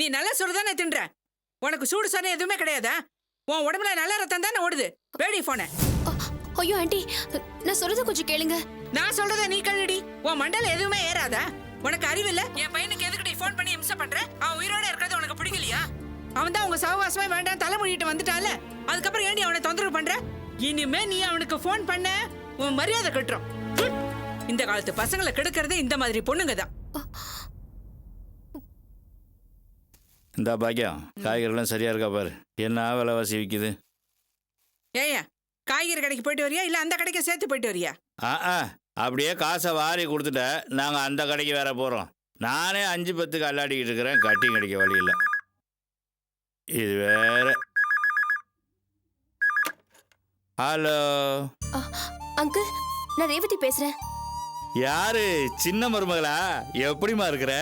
நீ நல்லா சொல்றதானே தின்ற. உனக்கு சூடு சொன்ன எதுவுமே கிடையாதா? உன் உடம்புல நல்ல ரத்தம் தானே ஓடுது. பேடி போன. ஐயோ ஆண்டி, நான் சொல்றத கொஞ்சம் கேளுங்க. நான் சொல்றத நீ கேளுடி. உன் மண்டல எதுவுமே ஏறாதா? உனக்கு அறிவு இல்ல? என் பையனுக்கு எதுக்கு நீ ஃபோன் பண்ணி இம்சை பண்ற? அவன் உயிரோட இருக்கிறது உனக்கு பிடிக்கலையா? அவன் தான் உங்க சகவாசமே வேண்டாம் தலைமொழிட்டு வந்துட்டால. அதுக்கப்புறம் ஏண்டி அவனை தொந்தரவு பண்ற? இனிமே நீ அவனுக்கு ஃபோன் பண்ண உன் மரியாதை கட்டுறோம். இந்த காலத்து பசங்களை கெடுக்கிறது இந்த மாதிரி பொண்ணுங்க தான். இந்த பாக்கியம் காய்கறிலாம் சரியா இருக்கா பாரு. என்ன விலைவாசி விற்குது? ஏயா காய்கறி கடைக்கு போயிட்டு வரியா இல்ல அந்த கடைக்கு சேர்த்து போயிட்டு வரியா? அப்படியே காசை வாரி கொடுத்துட்ட. நாங்கள் அந்த கடைக்கு வேற போகிறோம். நானே 5-10 அல்லாடிக்கிட்டு இருக்கிறேன். கட்டிங் கிடைக்க வழி இல்லை. இது வேற. ஹலோ அங்கிள், நான் ரேவதி பேசுறேன். யாரு? சின்ன மருமகளா? எப்படிமா இருக்கிற?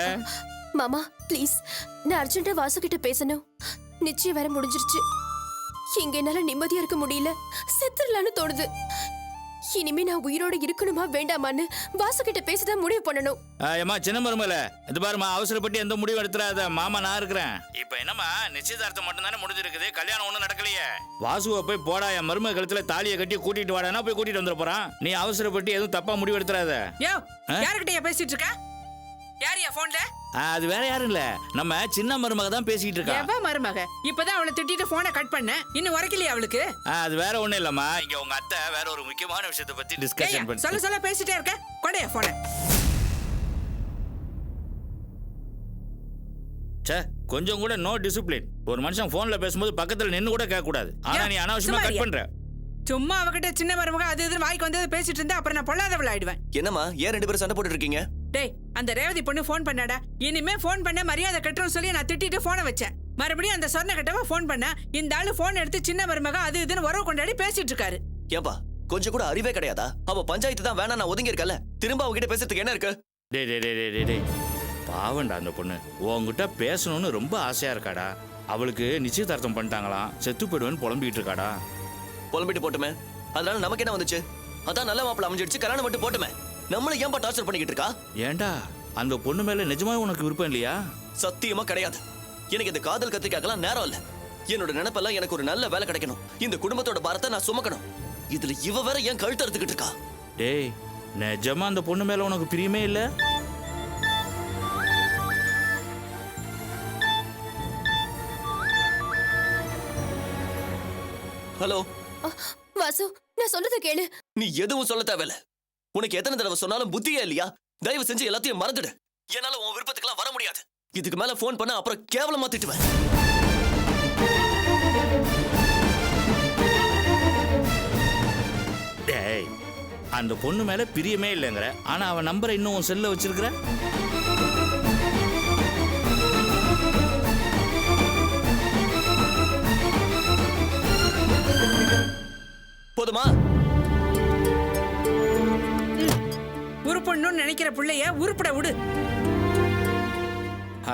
மாமா ப்ளீஸ், நான் அர்ஜென்ட்டா வாசு கிட்ட பேசணும். நிச்சயம் வேற முடிஞ்சிருச்சு. இங்க என்னால நிம்மதியா இருக்க முடியல. செத்துடலான்னு தோணுது. இனிமே நான் உயிரோட இருக்கணுமா வேண்டாமான்னு வாசு கிட்ட பேசதான் முடிவு பண்ணணும். ஏமா சின்ன மருமகள, இது பாருமா, அவசரப்பட்டு எந்த முடிவு எடுத்துறாத. மாமா நான் இருக்கிறேன். இப்ப என்னமா நிச்சயதார்த்தம் மட்டும் தானே முடிஞ்சிருக்குது. கல்யாணம் ஒண்ணும் நடக்கலையே. வாசுவை போய் போடா, என் மருமக கழுத்துல தாலியை கட்டி கூட்டிட்டு வாடானா போய் கூட்டிட்டு வந்துட போறான். நீ அவசரப்பட்டு எதுவும் தப்பா முடிவு எடுத்துறாத. யாருக்கிட்ட பேசிட்டு இருக்க? யாரியா போன்ல? அது வேற யாரும் இல்ல, நம்ம சின்ன மருமக தான் பேசிட்டு இருக்கா. எவ மருமக? இப்பதான் அவளை திட்டிட்டு போனை கட் பண்ண. இன்னும் உரைக்கலையா அவளுக்கு? அது வேற ஒண்ணும் இல்லம்மா, இங்க உங்க அத்தை வேற ஒரு முக்கியமான விஷயத்தை பத்தி டிஸ்கஷன் பண்ணி. சொல்ல பேசிட்டே இருக்க. கொடையா போனை. சே, கொஞ்சம் கூட நோ டிசிப்ளின். ஒரு மனுஷன் போன்ல பேசும்போது பக்கத்துல நின்னு கூட கேட்க கூடாது. ஆனா நீ அனாவசியமா கட் பண்ற. சும்மா அவகிட்ட சின்ன மருமக அது இது வாய்க்கு வந்தது பேசிட்டு இருந்தா அப்புறம் நான் பொல்லாதவள ஆயிடுவேன். என்னம்மா ஏன் 2 பேரும் சண்டை போட்டுட்டு இருக்கீங்க? டேய், அந்த ரேவதி பொண்ணு ஃபோன் பண்ணாடா. இனிமே ஃபோன் பண்ண மரியாதை கட்டுறோம் சொல்லி நான் திட்டிட்டு போனை வச்சேன். மறுபடியும் அந்த சொன்ன கட்டவ ஃபோன் பண்ணா. இந்த ஆளு ஃபோன் எடுத்து சின்ன மருமக அது இதுன்னு உறவு கொண்டாடி பேசிட்டு இருக்காரு. ஏப்பா கொஞ்சம் கூட அறிவே கிடையாதா? அவ பஞ்சாயத்து தான் வேணா, நான் ஒதுங்கி இருக்கல. திரும்ப அவகிட்ட பேசுறதுக்கு என்ன இருக்கு? டேய் பாவண்டா அந்த பொண்ணு. உங்ககிட்ட பேசணும்னு ரொம்ப ஆசையா இருக்காடா. அவளுக்கு நிச்சயதார்த்தம் பண்ணிட்டாங்களாம். செத்து போயிடுவேன்னு புலம்பிட்டு இருக்காடா. புலம்பிட்டு போட்டுமே, அதனால நமக்கு என்ன வந்துச்சு? அதான் நல்ல மாப்பிள்ள அமைஞ்சிடுச்சு, கல்யாணம் மட்டும் போட்டுமே. நம்மள ஏன்பா டார்ச்சர் பண்ணிக்கிட்டு இருக்கா? ஏண்டா அந்த பொண்ணு மேல நிஜமாவே உனக்கு விருப்பம் இல்லையா? சத்தியமா கிடையாது. எனக்கு இந்த காதல் கத்திரிக்காக்கெல்லாம் நேரம் இல்ல. என்னோட நினைப்பெல்லாம் எனக்கு ஒரு நல்ல வேலை கிடைக்கணும். இந்த குடும்பத்தோட பாரத்தை நான் சுமக்கணும். இதுல இவ வேற ஏன் கழுத்து அறுத்துக்கிட்டு இருக்கா? டேய், நிஜமா அந்த பொண்ணு மேல உனக்கு பிரியமே இல்ல? ஹலோ வாசு, நான் சொல்றத கேளு. நீ எதுவும் சொல்ல தேவையில்ல. உனக்கு எத்தனை தடவை சொன்னாலும் புத்தியே இல்லையா? தயவு செஞ்சு எல்லாத்தையும் மறந்துடு. என்னால உன் விருப்பத்துக்கெல்லாம் வர முடியாது. இதுக்கு மேல போன் பண்ண அப்புறம் கேவலமா திட்டுவேன். டேய், அந்த பொண்ணு மேல பிரியமே இல்லைங்கிற, ஆனா அவன் நம்பரை இன்னும் உன் செல்ல வச்சிருக்கிற. போதுமா? உருப்படணும்னு நினைக்கிற பிள்ளைய உருப்பட விடு.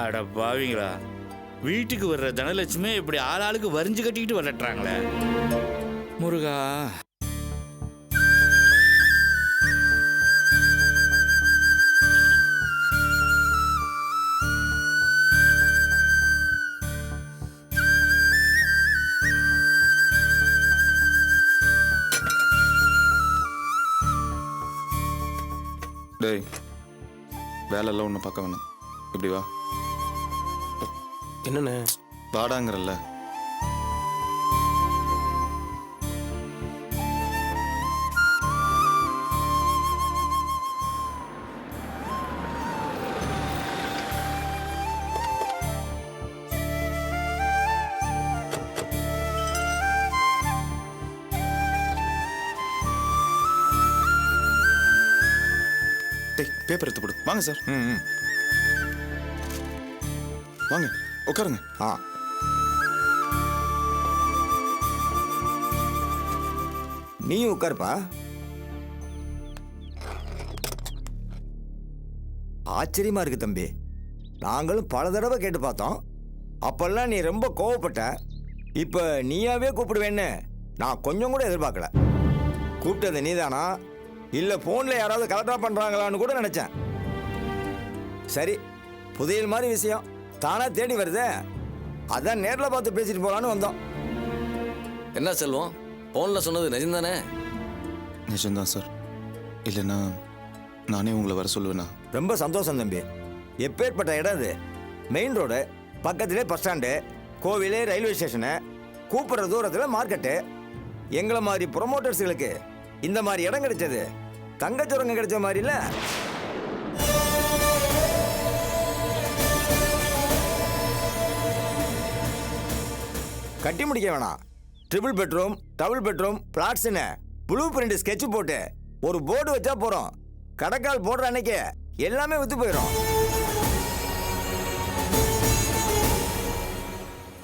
அட பாவிங்களா, வீட்டுக்கு வர்ற தனலட்சுமி இப்படி ஆளாளுக்கு வரிஞ்சு கட்டிக்கிட்டு வரட்டுறாங்களே. முருகா, டேய், வேலையெல்லாம் ஒன்றும் பார்க்க வேணாம். இப்படி வா. என்னண்ணே? வாடாங்கிறல்ல. டேய், பேப்பர் எடுத்து போடு. வாங்க சார். வாங்க உட்காருங்க. நீ உட்காருப்பா. ஆச்சரியமா இருக்கு தம்பி. நாங்களும் பல தடவை கேட்டு பார்த்தோம். அப்பெல்லாம் நீ ரொம்ப கோவப்பட்ட. இப்ப நீயாவே கூப்பிடுவேன்னு நான் கொஞ்சம் கூட எதிர்பார்க்கல. கூப்பிட்டது நீதானா இல்ல போன்ல யாராவது கலெக்டா பண்றாங்களான்னு கூட நினைச்சேன். சரி, புதையல் மாதிரி விஷயம். தானா தேடி வருதே. அதான் நேரில் பார்த்து பேசிட்டு போலான்னு வந்தோம். என்ன செல்வம், போன்ல சொன்னது நிஜம்தானே? நிஜம்தான் சார். இல்லைன்னா நானே உங்களை வர சொல்லுவேண்ணா. ரொம்ப சந்தோஷம் தம்பி. எப்பேற்பட்ட இடம் இது! மெயின் ரோடு, பக்கத்திலே பஸ் ஸ்டாண்டு, கோவிலே, ரயில்வே ஸ்டேஷனு, கூப்பிட்ற தூரத்தில் மார்க்கெட்டு. எங்களை மாதிரி ப்ரொமோட்டர்ஸுகளுக்கு இந்த மாதிரி இடம் கிடைச்சது தங்கச்சுரங்கம் கிடைச்ச மாதிரி இல்லை. கட்டி முடிக்க வேணாம். ட்ரிபிள் பெட்ரூம், டபுள் பெட்ரூம், பிளாட்ஸ்னு ப்ளூ பிரிண்ட் ஸ்கெட்ச் போட்டு ஒரு போர்டு வச்சா போறோம். கடைக்கால் போடுற அன்னைக்கு எல்லாமே வித்து போயிடும்.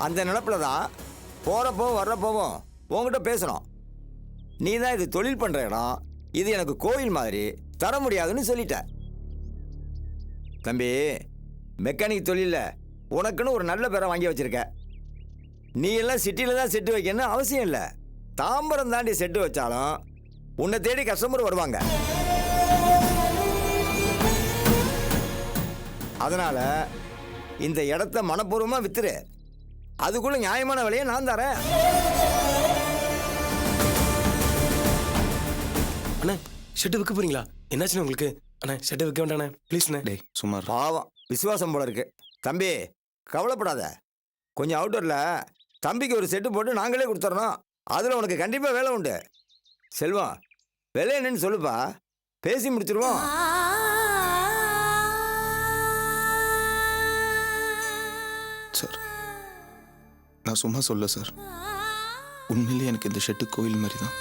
அந்த நிலப்பில தான் போறப்போ வர்றப்போவும் உங்ககிட்ட பேசணும். நீ தான் இது தொழில் பண்ற இடம், இது எனக்கு கோயில் மாதிரி, தர முடியாதுன்னு சொல்லிட்ட. தம்பி, மெக்கானிக் தொழில உனக்குன்னு ஒரு நல்ல பேரை வாங்கி வச்சிருக்க. நீ எல்லாம் சிட்டியில தான் செட்டு வைக்கணும்னு அவசியம் இல்லை. தாம்பரம் தாண்டி செட்டு வச்சாலும் உன்னை தேடி கஸ்டமர் வருவாங்க. அதனால இந்த இடத்த மனப்பூர்வமா வித்துரு. அதுக்குள்ள நியாயமான விலையை நான் தரேன். அண்ணா ஷெட்டு விற்க போறீங்களா? என்னாச்சுண்ணே உங்களுக்கு? அண்ணா ஷெட்டை விற்க வேண்டாண்ணே ப்ளீஸ்ண்ணே. டேய் சும்மா இரு. பாவம், விசுவாசம் போல இருக்கு. தம்பி கவலைப்படாத. கொஞ்சம் அவுட்டோர்ல தம்பிக்கு ஒரு செட்டு போட்டு நாங்களே கொடுத்துட்றோம். அதில் உனக்கு கண்டிப்பாக வேலை உண்டு. செல்வம், விலை என்னன்னு சொல்லுப்பா, பேசி முடிச்சிருவோம். சார் நான் சும்மா சொல்ல சார். உண்மையிலேயே எனக்கு இந்த ஷெட்டு கோயில் மாதிரி தான்.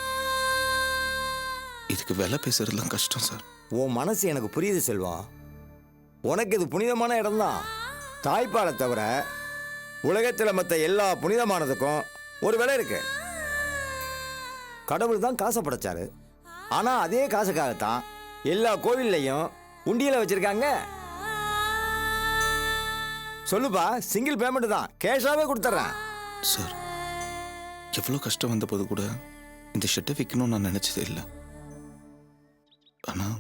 இதுக்கு விலை பேசுறதுலாம் கஷ்டம் சார். உன் மனசு எனக்கு புரியுது செல்வம். உனக்கு இது புனிதமான இடம்தான். தாய்ப்பாலை தவிர உலகத்தில் மற்ற எல்லா புனிதமானதுக்கும் ஒரு விலை இருக்கு. கடவுள் தான் காசை படைச்சாரு. ஆனால் அதே காசுக்காகத்தான் எல்லா கோவில்லையும் உண்டியலை வச்சிருக்காங்க. சொல்லுப்பா, சிங்கிள் பேமெண்ட் தான், கேஷாவே கொடுத்துட்றேன். சார் எவ்வளோ கஷ்டம் வந்த போது கூட இந்த ஷெட்டை விற்கணும்னு நான் நினச்சதே இல்லை. ஆனால்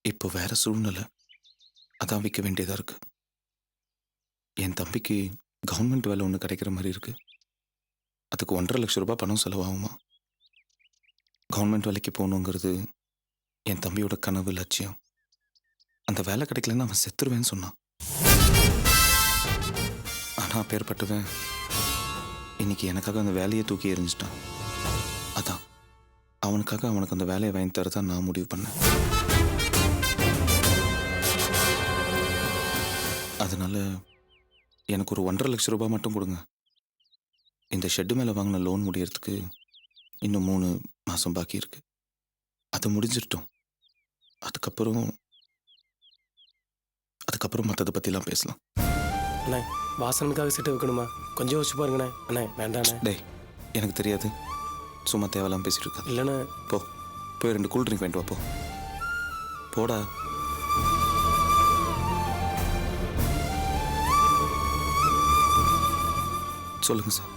இப்போ வேற சூழ்நிலை, அதான் விற்க வேண்டியதாக இருக்கு. என் தம்பிக்கு கவர்மெண்ட் வேலை ஒன்று கிடைக்கிற மாதிரி இருக்கு. அதுக்கு 1.5 லட்சம் ரூபாய் பணம் செலவாகுமா? கவர்மெண்ட் வேலைக்கு போகணுங்கிறது என் தம்பியோட கனவு, லட்சியம். அந்த வேலை கிடைக்கலன்னு அவன் செத்துருவேன்னு சொன்னான். ஆனால் பேர்பட்டவன் இன்னைக்கு எனக்காக அந்த வேலையை தூக்கி எறிஞ்சிட்டான். அதான் அவனுக்காக அவனுக்கு அந்த வேலையை வாங்கி தரதான் நான் முடிவு பண்ணேன். அதனால எனக்கு ஒரு 1.5 லட்சம் ரூபாய் மட்டும் கொடுங்க. இந்த ஷெட்டு மேலே வாங்கின லோன் முடியறதுக்கு இன்னும் 3 மாதம் பாக்கி இருக்கு. அது முடிஞ்சிட்டோம். அதுக்கப்புறம் மற்றதை பற்றிலாம் பேசலாம். அண்ணே வாசனுக்காக செட்டு வைக்கணுமா? கொஞ்சம் யோசிச்சு பாருங்கண்ணே. அண்ணே வேண்டாண்ணே. டேய் எனக்கு தெரியாது, சும்மா தேவையெல்லாம் பேசிட்டு இருக்காது. இல்லைண்ணே. போய் 2 கூல் ட்ரிங்க் வாங்கிட்டு வா. போடா. சொல்லுங்க சார்.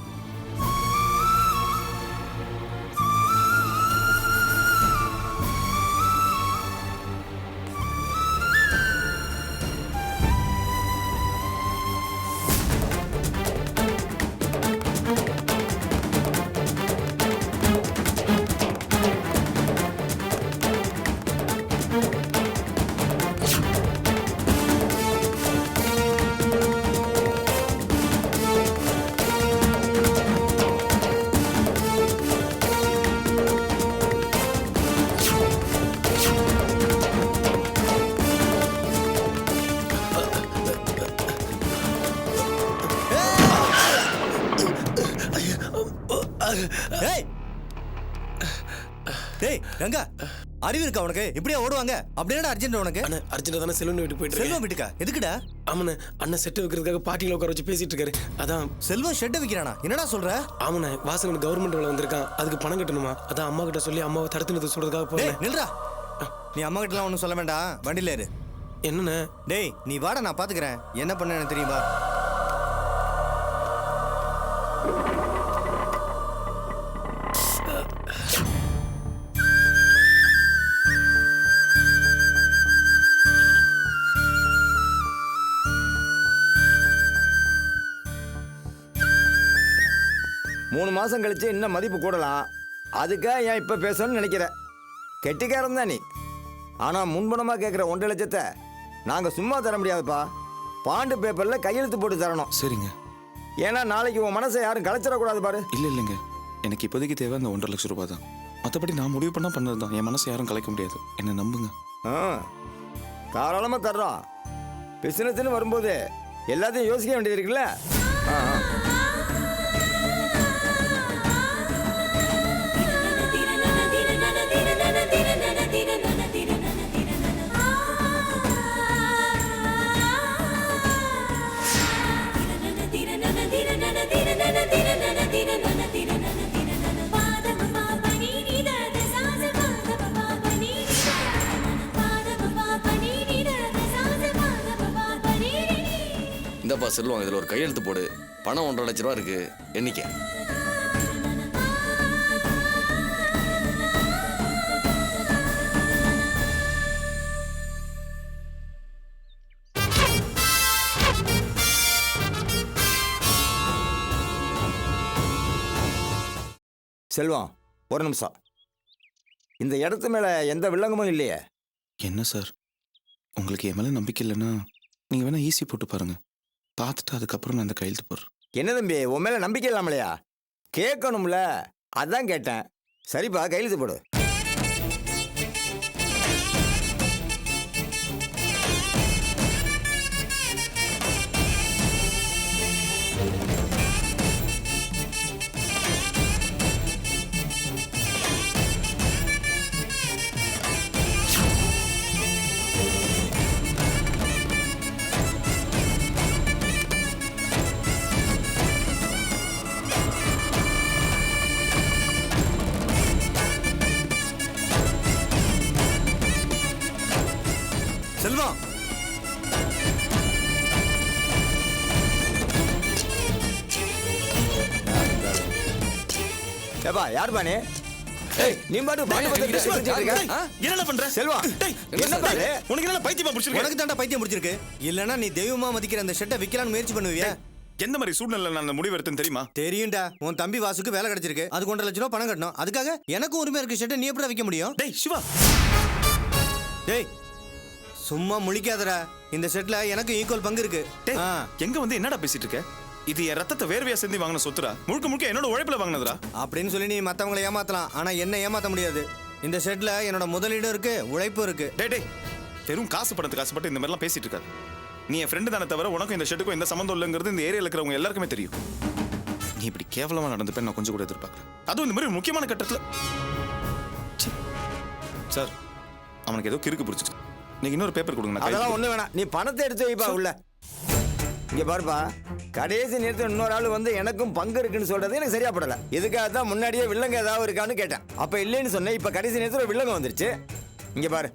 டேய் ரங்கா, அறிவு இருக்கா உனக்கு? இப்படியா ஓடுவாங்க? அப்படியே அர்ஜென்ட் உனக்கு? அண்ணா அர்ஜென்ட்டா தானே செல்வன் வீட்டுக்கு போயிட்டு செல்வம் வீட்டுக்கா? எதுக்குடா? ஆமாண்ணே, அண்ணன் செட்டு வைக்கிறதுக்காக பாட்டியில் உட்கார வச்சு பேசிட்டு இருக்காரு. அதான். செல்வம் ஷெட்டை விற்கிறானா? என்னடா சொல்ற? ஆமாண்ணே, வாசனுக்கு கவர்மெண்ட் வேலை வந்திருக்கான். அதுக்கு பணம் கட்டணுமா? அதான் அம்மா கிட்ட சொல்லி அம்மாவை தடுத்து நிறுத்த சொல்றதுக்காக போறேன். நில்றா, நீ அம்மா கிட்டலாம் ஒன்றும் சொல்ல வேண்டாம், வண்டியில இரு. என்னண்ணே? டேய் நீ வாடா, நான் பாத்துக்கிறேன். என்ன பண்ண எனக்கு தெரியுமா? 3 மாசம் கழிச்சு இன்னும் மதிப்பு கூடலாம். அதுக்காக ஏன் இப்போ பேசணும்னு நினைக்கிற? கெட்டிக்காரன் தான் நீ. ஆனால் முன்பணமாக கேட்குற 1.5 லட்சத்தை நாங்கள் சும்மா தர முடியாதுப்பா. பாண்டு பேப்பரில் கையெழுத்து போட்டு தரணும். சரிங்க. ஏன்னா நாளைக்கு உன் மனசை யாரும் கலைச்சிடக்கூடாது பாரு. இல்லைங்க, எனக்கு இப்போதைக்கு தேவை அந்த 1.5 லட்சம் ரூபாய் தான். மற்றபடி நான் முடிவு பண்ண பண்ணது தான். என் மனசை யாரும் கலைக்க முடியாது, என்னை நம்புங்க. தாராளமாக தர்றோம். பிசினஸ்ன்னு வரும்போது எல்லாத்தையும் யோசிக்க வேண்டியது இருக்குல்ல. இந்தப்பா செல்வம், இதுல ஒரு கையெழுத்து போடு. பணம் 1.5 லட்ச ரூபா இருக்கு, எண்ணிக்க. செல்வம், ஒரு நிமிஷம். இந்த இடத்து மேல எந்த வில்லங்கமும் இல்லையே. என்ன சார், உங்களுக்கு என் மேலே நம்பிக்கை இல்லைன்னா நீங்கள் வேணால் ஈஸி போட்டு பாருங்கள். பார்த்துட்டு அதுக்கப்புறம் நான் அந்த கையெழுத்து போடுறேன். என்ன தம்பி, உன் மேல நம்பிக்கை இல்லாமலையா? கேட்கணும்ல, அதான் கேட்டேன். சரிப்பா, கையெழுத்து போடு. செல்வம், ஏப்பா, யாருப்பா நீ? ஏய், நீ பாட்டு பாட்டு பத்தி பேசிட்டு இருக்க. என்ன பண்ற செல்வா, என்னப்பா இது? உனக்கு என்ன பைத்தியமா பிடிச்சிருக்கு? உனக்கு தாண்டா பைத்தியம் பிடிச்சிருக்கு. இல்லனா நீ தெய்வமா மதிக்கிற அந்த ஷெட்டை விக்கலாம்னு முயற்சி பண்ணுவியா? எந்த மாதிரி சூழ்நிலை நான் அந்த முடிவு எடுத்தேன்னு தெரியுமா? தெரியும்டா. உன் தம்பி வாசுக்கு வேலை கிடைச்சிருக்கு, அதுக்கு 1.5 லட்ச ரூபா பணம் கட்டணும். அதுக்காக எனக்கும் உரிமை இருக்கு. ஷெட்டை நீ எப்படி விற்க முடியும்? டேய் சிவா, டேய் சும்மா முழிக்காதடா. இந்த ஷெட்ல எனக்கு ஈக்குவல் பங்கு இருக்கு. டேய் எங்க வந்து என்னடா பேசிட்டு இருக்க? இது என் ரத்தத்தை வேர்வையா செஞ்சு வாங்கின சொத்துடா. முழுக்க முழுக்க என்னோட உழைப்புல வாங்கினதுடா. அப்படின்னு சொல்லி நீ மத்தவங்களை ஏமாத்தலாம், ஆனா என்ன ஏமாத்த முடியாது. இந்த ஷெட்ல என்னோட முதலீடும் இருக்கு, உழைப்பும் இருக்கு. டேய் வெறும் காசு பணத்துக்கு ஆசைப்பட்டு இந்த மாதிரிலாம் பேசிட்டு இருக்காது. நீ என் ஃப்ரெண்டு தானே தவிர உனக்கும் இந்த ஷெட்டுக்கும் எந்த சம்மந்தம் இல்லைங்கிறது இந்த ஏரியாவில் இருக்கிறவங்க எல்லாருக்குமே தெரியும். நீ இப்படி கேவலமா நடந்துப்பேன் நான் கொஞ்சம் கூட எதிர்பார்க்கல. அதுவும் இந்த மாதிரி ஒரு முக்கியமான கட்டத்தில். சார், அவனுக்கு ஏதோ கிறுக்கு பிடிச்சிச்சு. நீங்க இன்னொரு பேப்பர் கொடுங்க. அதெல்லாம் ஒண்ணு வேணாம், நீ பணத்தை எடுத்து வைப்பா உள்ள. இங்க பாருப்பா, கடைசி நேரத்தில் இன்னொரு ஆள் வந்து எனக்கும் பங்கு இருக்குன்னு சொல்றது எனக்கு சரியா படல. இதுக்காக தான் முன்னாடியே வில்லங்க ஏதாவது இருக்கான்னு கேட்டேன். அப்ப இல்லைன்னு சொன்னேன். இப்ப கடைசி நேரத்தில் ஒரு வில்லங்க வந்துருச்சு. இங்க பாரு,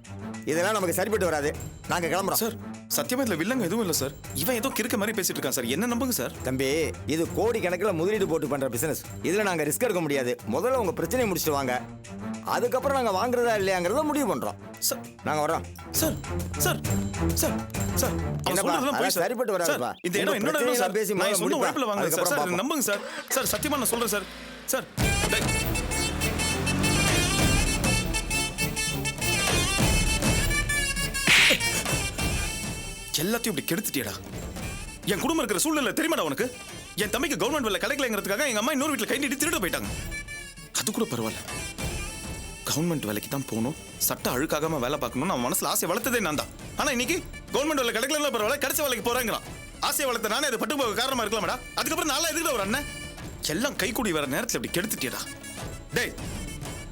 இதெல்லாம் நமக்கு சரிப்பட்டு வராது. நாங்க கிளம்புறோம். சார், சத்தியமா இதுல வில்லங்க எதுவும் இல்லை சார். இவன் ஏதோ கிறுக்க மாதிரி பேசிட்டு இருக்கான் சார். என்ன நம்புங்க சார். தம்பி, இது கோடி கணக்கில் முதலீடு போட்டு பண்ற பிசினஸ். இதுல நாங்க ரிஸ்க் எடுக்க முடியாது. முதல்ல உங்க பிரச்சனையை முடிச்சுட்டு வாங்க, அதுக்கப்புறம் நாங்க வாங்குறதா இல்லையாங்கிறத முடிவு பண்றோம். சார், நாங்க வரோம். சார் சார் சார் சார் சரிப்பட்டு வராதுப்பா. இந்த இடம் என்னோட இடம் சார். பேசி நான் சொந்த உழைப்புல வாங்குறேன் சார். சார் அதுக்கப்புறம் நம்புங்க சார். சார் சத்தியமா நான் சொல்றேன் சார். சார் எல்லாத்தையும் இப்படி கெடுத்துட்டியடா. என் குடும்பம் இருக்கிற சூழ்நிலை தெரியுமாடா உனக்கு? என் தம்பிக்கு கவர்மெண்ட் வேலை கிடைக்கலங்கிறதுக்காக எங்க அம்மா இன்னொரு வீட்டில் கை நீட்டி திருட போயிட்டாங்க. அது கூட பரவாயில்ல, கவர்மெண்ட் வேலைக்கு தான் போகணும், சட்ட அழுக்காகாம வேலை பார்க்கணும்னு அவன் மனசுல ஆசை வளர்த்ததே நான் தான். ஆனா இன்னைக்கு கவர்மெண்ட் வேலை கிடைக்கல பரவாயில்ல, கிடைச்ச வேலைக்கு போறாங்கிறான். ஆசையை வளர்த்த நானே அது பட்டு போக காரணமா இருக்கலாமடா. அதுக்கப்புறம் நல்லா எதுக்குல ஒரு அண்ணன் எல்லாம் கை கூடி வர நேரத்தில் இப்படி கெடுத்துட்டியடா. டேய்,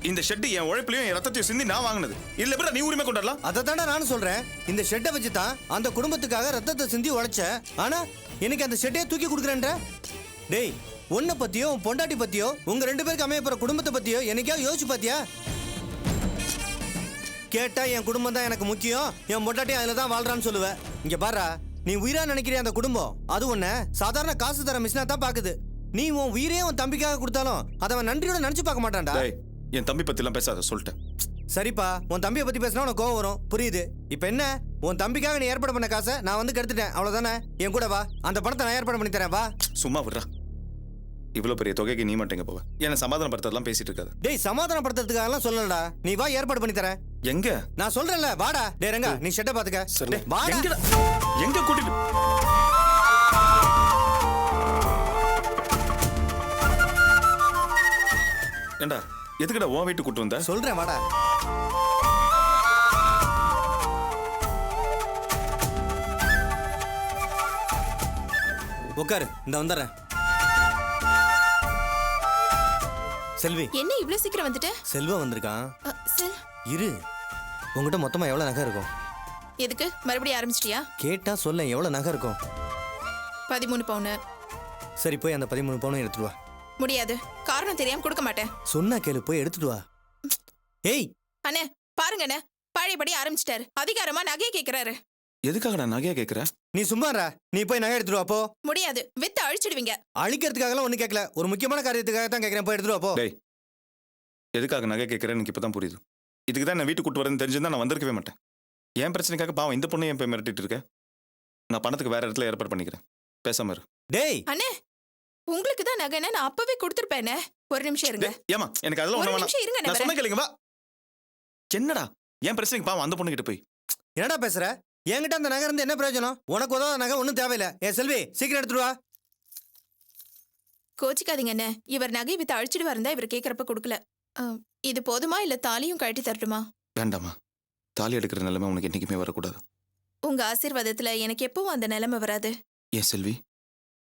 இந்த ஷெட் என் உழைப்புலையும் என் ரத்தத்தையும் சிந்தி நான் வாங்கினது. இல்ல பிற நீ உரிமை கொண்டாடலாம். அதை தானே நானும் சொல்றேன். இந்த ஷெட்டை வச்சு தான் அந்த குடும்பத்துக்காக ரத்தத்தை சிந்தி உழைச்ச. ஆனா எனக்கு அந்த ஷெட்டையே தூக்கி கொடுக்குறேன்ற. டேய், உன்னை பத்தியோ உன் பொண்டாட்டி பத்தியோ உங்க 2 பேருக்கு அமைய போற குடும்பத்தை பத்தியோ என்னைக்கா யோசிச்சு பாத்தியா? கேட்டா என் குடும்பம் தான் எனக்கு முக்கியம், என் பொண்டாட்டி அதுல தான் வாழ்றான்னு சொல்லுவேன். இங்க பாரா, நீ உயிரா நினைக்கிற அந்த குடும்பம் அது உன்னை சாதாரண காசு தர மிஷினா தான் பாக்குது. நீ உன் உயிரே உன் தம்பிக்காக கொடுத்தாலும் அதை அவன் நன்றியோட நினைச்சு பார்க்க மாட்டான்டா. என் தம்பி பத்தி எல்லாம் பேசாத சொல்லிட்டேன். சரிப்பா, உன் தம்பியை பத்தி பேசினா உனக்கு கோவம் வரும், புரியுது. இப்ப என்ன, உன் தம்பிக்காக நீ ஏற்பாடு பண்ண காசை நான் வந்து கெடுத்துட்டேன், அவ்வளவுதானே? என் கூட வா, அந்த பணத்தை நான் ஏற்பாடு பண்ணி தரேன், வா. சும்மா விடுறா. இவ்வளவு பெரிய தொகைக்கு நீ மட்டும் எங்க போவ? என்ன சமாதானப்படுத்தலாம் பேசிட்டு இருக்காது. டேய் சமாதானப்படுத்துறதுக்காகலாம் சொல்லலடா. நீ வா, ஏற்பாடு பண்ணி தரேன். எங்க? நான் சொல்றேன்ல, வாடா. டேய் ரங்கா, நீ ஷெட்டை பாத்துக்க. சரி, வாடா. எங்கடா? எங்க கூட்டிட்டு? ஏண்டா எதுக்குடா உன் வீட்டு கூட்டு வந்த? சொல்றேன், வாடா. உட்காரு, இந்த வந்துடுறேன். செல்வி, என்ன இவ்வளவு சீக்கிரம் வந்துட்ட? செல்வம் வந்திருக்கான். செல், இரு. உங்ககிட்ட மொத்தமா எவ்வளவு நகை இருக்கும்? எதுக்கு மறுபடியும் ஆரம்பிச்சிட்டியா? கேட்டா சொல்ல, எவ்வளவு நகை இருக்கும்? 13 பவுன். சரி, போய் அந்த 13 பவுனும் எடுத்துட்டு வா. முடியாது, காரணம் தெரியாம கொடுக்க மாட்டேன். சொன்னா கேளு, போய் எடுத்துட்டு வா. ஏய் அண்ணே பாருங்க அண்ணே, பழையபடி ஆரம்பிச்சிட்டாரு. அதிகாரமா நகையை கேக்குறாரு. எதுக்காக நான் நகையா கேக்குற? நீ சும்மாடா, நீ போய் நகை எடுத்துட்டு வா போ. முடியாது, வித்து அழிச்சிடுவீங்க. அழிக்கிறதுக்காகலாம் ஒண்ணு கேட்கல, ஒரு முக்கியமான காரியத்துக்காக தான் கேட்கறேன். போய் எடுத்துட்டு வா போ. டேய் எதுக்காக நகை கேட்கறேன்னு எனக்கு இப்பதான் புரியுது. இதுக்கு தான் நான் வீட்டுக்கு கூட்டு வரேன்னு தெரிஞ்சிருந்தா நான் வந்திருக்கவே மாட்டேன். என் பிரச்சனைக்காக பாவம் இந்த பொண்ணு என் போய் மிரட்டிட்டு இருக்க. நான் பணத்துக்கு வேற இடத்துல ஏற்பாடு பண்ணிக்கிறேன். பேசாம இரு. டேய் அண்ணே, உங்களுக்கு தான் நகைன்னு நான் அப்பவே கொடுத்துருப்பேனே. ஒரு நிமிஷம் இருங்க. டேய், ஏமா எனக்கு அதெல்லாம் ஒரு ஒண்ணு வேணாம். நிமிஷம் இருங்க, நான் நான் சொன்ன வரேன். கேளுங்க. வா. என்னடா என் பிரச்சனைக்கு பாவம் அந்த பொண்ணு கிட்ட போய். என்னடா பேசுற? என்கிட்ட அந்த நகை இருந்து என்ன பிரயோஜனம்? உனக்கு உதவ நகை ஒன்றும் தேவையில்ல. ஏ செல்வி, சீக்கிரம் எடுத்துட்டு வா. கோச்சிக்காதீங்க அண்ணே, இவர் நகை வித்து அழிச்சிடுவாருந்தா இவர் கேக்குறப்ப கொடுக்கல. இது போதுமா இல்ல தாலியும் கழட்டி தரட்டுமா? வேண்டாமா, தாலி எடுக்கிற நிலைமை உனக்கு என்னைக்குமே வரக்கூடாது. உங்க ஆசீர்வாதத்துல எனக்கு எப்பவும் அந்த நிலைமை வராது. ஏன் செல்வி,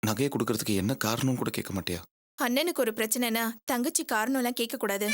நகையை கொடுக்கறதுக்கு என்ன காரணம் கூட கேட்க மாட்டியா? அண்ணனுக்கு ஒரு பிரச்சனைனா தங்கச்சி காரணம் எல்லாம் கேட்க கூடாது.